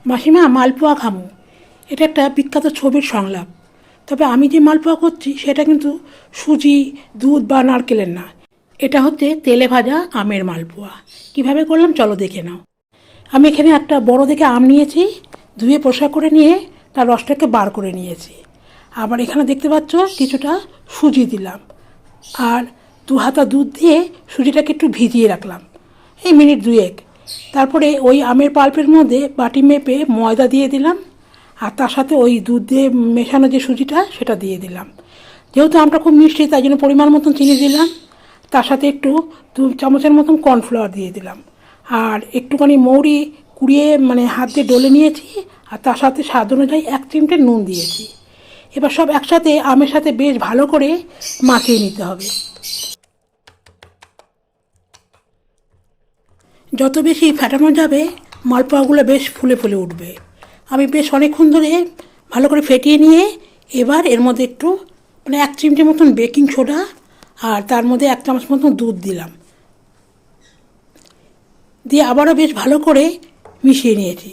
মাসিমা মালপোয়া খামু, এটা একটা বিখ্যাত ছবির সংলাপ। তবে আমি যে মালপোয়া করছি সেটা কিন্তু সুজি, দুধ বা নারকেলের না, এটা হচ্ছে তেলে ভাজা আমের মালপোয়া। কিভাবে করলাম চলো দেখে নাও। আমি এখানে একটা বড় দেখে আম নিয়েছি, ধুয়ে পরিষ্কার করে নিয়ে তার রসটাকে বার করে নিয়েছি। আবার এখানে দেখতে পাচ্ছ কিছুটা সুজি দিলাম, আর 2 হাতা দুধ দিয়ে সুজিটাকে একটু ভিজিয়ে রাখলাম এই মিনিট 2 তারপরে ওই আমের পাল্পের মধ্যে বাটি মেপে ময়দা দিয়ে দিলাম, আর তার সাথে ওই দুধ দিয়ে মেশানো যে সুজিটা সেটা দিয়ে দিলাম। যেহেতু আমটা খুব মিষ্টি তাই জন্য পরিমাণ মতন চিনি দিলাম, তার সাথে একটু 2 চামচের মতন কর্নফ্লাওয়ার দিয়ে দিলাম, আর একটুখানি মৌরি কুড়িয়ে হাত দিয়ে ডলে নিয়েছি, আর তার সাথে স্বাদ অনুযায়ী 1 চিমটে নুন দিয়েছি। এবার সব একসাথে আমের সাথে বেশ ভালো করে মাখিয়ে নিতে হবে। যত বেশি ফেটানো যাবে মালপোয়াগুলো বেশ ফুলে ফুলে উঠবে। আমি বেশ অনেকক্ষণ ধরে ভালো করে ফেটিয়ে নিয়ে এবার এর মধ্যে একটু 1 চিমটে মতন বেকিং সোডা আর তার মধ্যে 1 চামচ মতন দুধ দিলাম, দিয়ে আবারও বেশ ভালো করে মিশিয়ে নিয়েছি।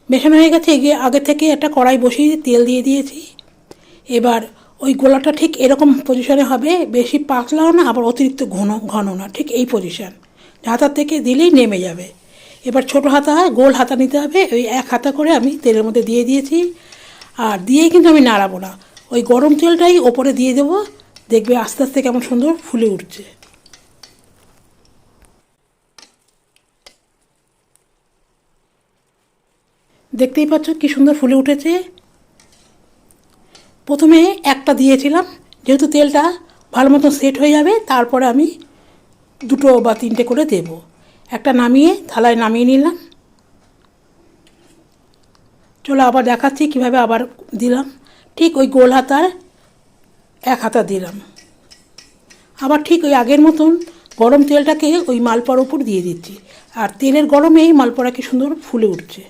মেশানো হয়ে গেছে, আগে থেকে একটা কড়াই বসিয়ে তেল দিয়ে দিয়েছি। এবার ওই গোলাটা ঠিক এরকম পজিশনে হবে, বেশি পাতলাও না আবার অতিরিক্ত ঘন না, ঠিক এই পজিশন। হাতা থেকে দিলেই নেমে যাবে। এবার ছোটো হাতা গোল হাতা নিতে হবে, ওই 1 হাতা করে আমি তেলের মধ্যে দিয়ে দিয়েছি, আর দিয়েই কিন্তু আমি নাড়াবো না, ওই গরম তেলটাই ওপরে দিয়ে দেবো। দেখবে আস্তে আস্তে কেমন সুন্দর ফুলে উঠছে। দেখতেই পাচ্ছ কি সুন্দর ফুলে উঠেছে। প্রথমে একটা দিয়েছিলাম, যেহেতু তেলটা ভালো মতো সেট হয়ে যাবে তারপরে আমি 2 বা 3টে করে দেব। একটা নামিয়ে থালায় নামিয়ে নিলাম। চলো আবার দেখাচ্ছি কিভাবে আবার দিলাম। ঠিক ওই গোল হাতার 1 হাতা দিলাম, আবার ঠিক ওই আগের মতন গরম তেলটাকে ওই মালপোয়ার উপর দিয়ে দিচ্ছি, আর তেলের গরমেই মালপোয়াটা কি সুন্দর ফুলে উঠছে।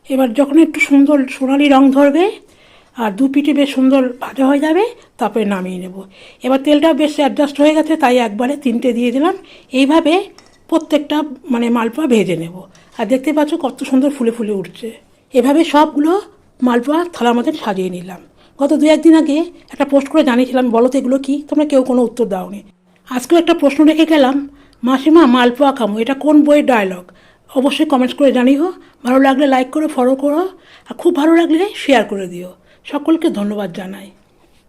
এবার যখন একটু সুন্দর সোনালি রং ধরবে আর 2 পিঠে বেশ সুন্দর ভাজা হয়ে যাবে তারপরে নামিয়ে নেব। এবার তেলটা বেশ অ্যাডজাস্ট হয়ে গেছে তাই একবারে 3টে দিয়ে দিলাম। এইভাবে প্রত্যেকটা মালপোয়া ভেজে নেব। আর দেখতে পাচ্ছ কত সুন্দর ফুলে ফুলে উঠছে। এভাবে সবগুলো মালপোয়া থালার মধ্যে সাজিয়ে নিলাম। গত 2-1 দিন আগে একটা পোস্ট করে জানিয়েছিলাম, বলো তো এগুলো কী, তোমরা কেউ কোনো উত্তর দাওনি। আজকেও একটা প্রশ্ন রেখে গেলাম, মাসিমা মালপোয়া খামো, এটা কোন বইয়ের ডায়লগ? অবশ্যই কমেন্টস করে জানিও। ভালো লাগলে লাইক করো, ফলো করো, আর খুব ভালো লাগলে শেয়ার করে দিও। সকলকে ধন্যবাদ জানাই।